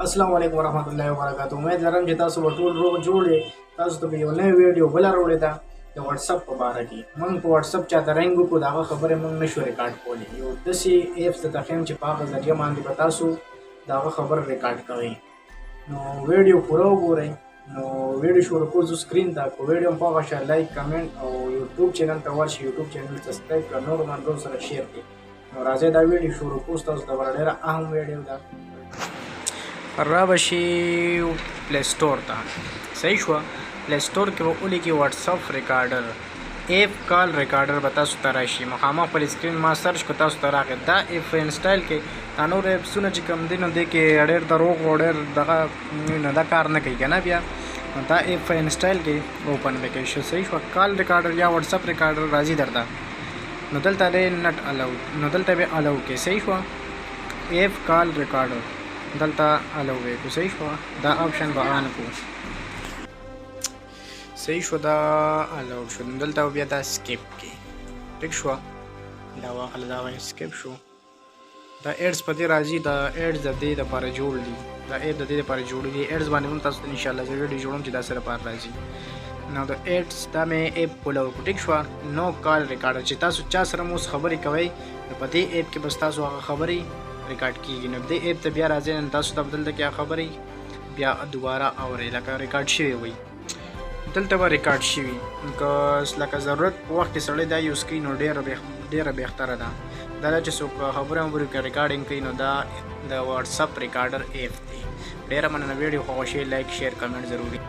अस्सलाम वालेकुम वरहमतुल्लाहि वबरकातुहू। उम्मीद लरम چې تاسو به ټول روغ جوړ یې. تاسو ته یو نوی ویډیو بل راوړې ده د واتساپ په باره کې. موږ په واتساپ چاته رنګ وکړو د هغه خبرې موږ نشو ریکارډ کولی. یو داسې ایپس درته ښیم چې په هغه ذریعه باندې به تاسو د هغه خبره ریکارډ کوئ. نو ویډیو پوره وګورئ. نو ویډیو شروع کوو سکرین ته. که ویډیو هم خوښه شه لایک کمنټ او یوټیوب چینل ته ورشئ. یوټیوب چینل سبسکرایب کړه، نورو ملګرو سره شیر کړئ. نو راځئ دا ویډیو شروع کوو. ستاسو لپاره ډېره اهم ویډیو ده. را بشي پلی سٹور ته. صحیح شو. پلی سٹور کې به ولیکئ واتساپ ریکارډر ایپ کال ریکارډر به تاسو ته راشي. مخامخ پر سکرین ما سرچ کړو تاسو ته راغی. دا ایپ انسټال کې دا نور ایپسونه چې کوم دي نو دې کې ډېر دروغ او ډېر دغه نه دا کار نه کوي که نه. بیا دا ایپ انسټال کې اوپن به کوئ. صحیح شو. کال ریکارډر یا واتساپ ریکارډر راځي درته. نو دلته دی نټ الاو. نو دلته به الاو کې. صحیح شو. ایپ کال ریکارډر دلته الاو وکړو. صحیح شو. دا آپشن به آن کړو. صحیح شو. دا الاو شو. دلته بیا دا سکیپ کې ټیک شو. دا واخله دا سکیپ شو. دا ایډز په دې راځي. دا ایډز د دې لپاره جوړ دي. دا ایپ د دې لپاره جوړ دي. ایډز باندې هم تاسو ته ان شاء الله زه ویډیو جوړوم چې دا سره لپاره راځي. نو د ایډز دا مې ایپ کولو ټیک شو. نو کال ریکارډر چې تاسو چا سره مو خبرې کوئ نو په دې ایپ کې بس تاسو هغه خبرې ریکارډ کیږي. نو دې ایپ ته بیا راځئ نو تاسو ته دلته کې خبرې بیا دوباره اورئ لکه ریکارډ شوی وي. دلته به ریکارډ شوي که لکه ضرورت په وخت کې سړی دا یوز کوي نو ډېره بهتره ده. دا چې څوک خبره وګوري که ریکارډینګ کوي نو دا د واتساپ ریکارډر ایپ دی. ډېره مننه. ویډیو خوښه شي لایک شیر کمنټ ضروري.